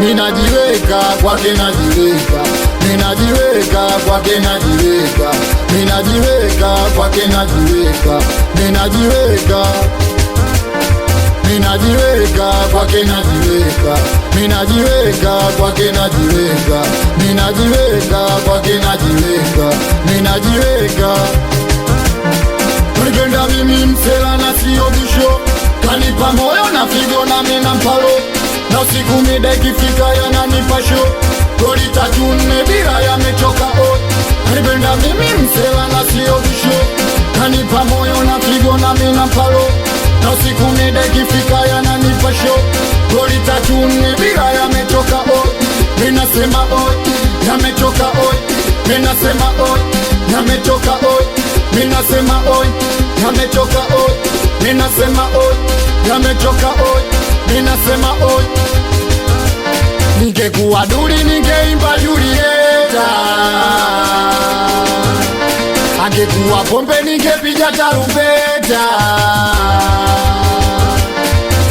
minajiweka kwake najiweka, minajiweka kwake najiweka, minajiweka kwake najiweka, minajiweka, minajiweka kwake najiweka, minajiweka kwake najiweka, minajiweka kwake najiweka, minajiweka. Unipenda mimi msela na sio bisho, kanipa moyo na figo na mina mpalo, na usiku mida ikifika yananipa show, goli tatu nne bila yamechoka o. Unipenda mimi msela na sio bisho, kanipa moyo na figo na mina mpalo, na usiku mida ikifika yananipa show, goli tatu nne bila yamechoka o. Minasema oi, yamechoka oi, minasema oi, yamechoka oi, minasema oi, yamechoka oi, minasema oi, yamechoka oi, minasema oi. Ningekuwa duli ningeimba Julieta, angekuwa pombe ningepiga tarumbeta.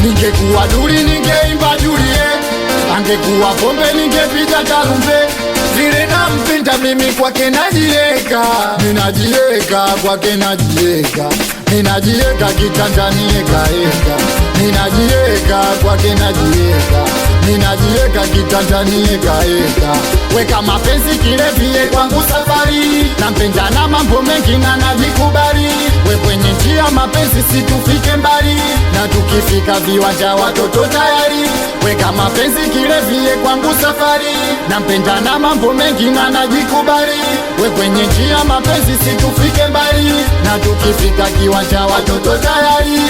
Ningekuwa duli ningeimba Julieta, angekuwa pombe ningepiga tarumbeta. Vile nampenda mimi kwake najiweka, minajiweka kwake najiweka, minajiweka kitandani eka eka, minajiweka kwake najiweka, minajiweka kitandani eka eka. Weka mapenzi kilevie kwangu safari, nampenda na mambo mengi na najikubali. We kwenye njia mapenzi situfike mbali, na tukifika viwanja watoto tayari. Weka mapenzi kilevie kwangu safari, nampenda na mambo mengi na najikubali. We kwenye njia mapenzi situfike mbali, na tukifika kiwanja watoto tayari.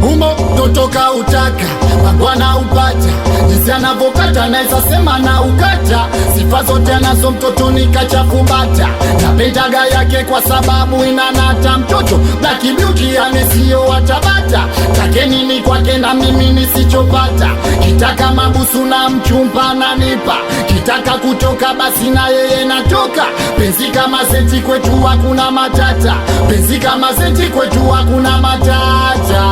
Humo totoka utaka mangwana upata, jinsi anavyokata naeza sema na ukata. Sifa zote anazo mtoto nikachafubata, napendaga yake kwa sababu inanata. Mtoto Black Beauty anesio watabata, take nini kwake na mimi nisichopata. Kitaka mabusu na mchumba nanipa, kitaka kutoka basi na yeye natoka. Penzi kama senti kwetu hakuna matata, penzi kama senti kwetu hakuna matata.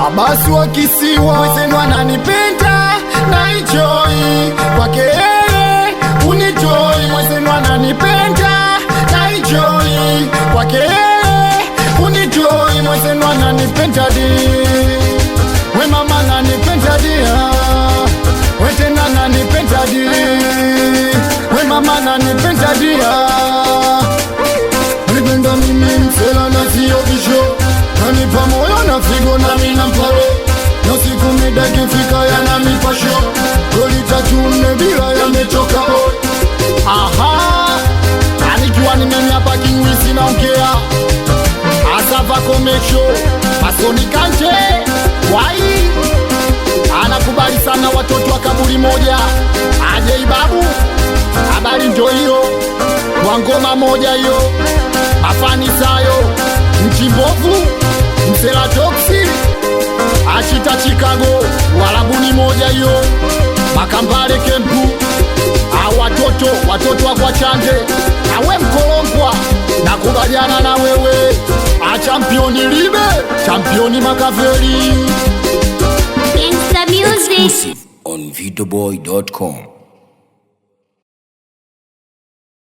Abasi wa kisiwa wezenu ananipenda na enjoy kwake yeye unitoi. Wezenu ananipenda na enjoy kwake yeye unitoi. Wezenu ananipenda di, we mama ananipenda dia, we tena ananipenda di, we mama ananipenda dia. Nipenda mimi msela na sio bisho, kanipa moyo na figo na mina mpalo, na siku mida ikifika yananipa show, goli tatu nne bila yamechoka o. Aha, anikiwa nimenyapa kingwisi naongea Asava Komesho Masoni Kante wai. Anakubali sana watoto wa kaburi moja, Ajei Babu habari njo hiyo, kwa ngoma moja hiyo, Afani Sayo Mchimbovu Msela Toksi Achita Chicago walabuni moja hiyo, Makambale Kempu. Watoto wa kwa Chande awe Mkolongwa na kubaliana na wewe. Championi Libe, championi Makaveli. Gangsta Music on videoboy.com.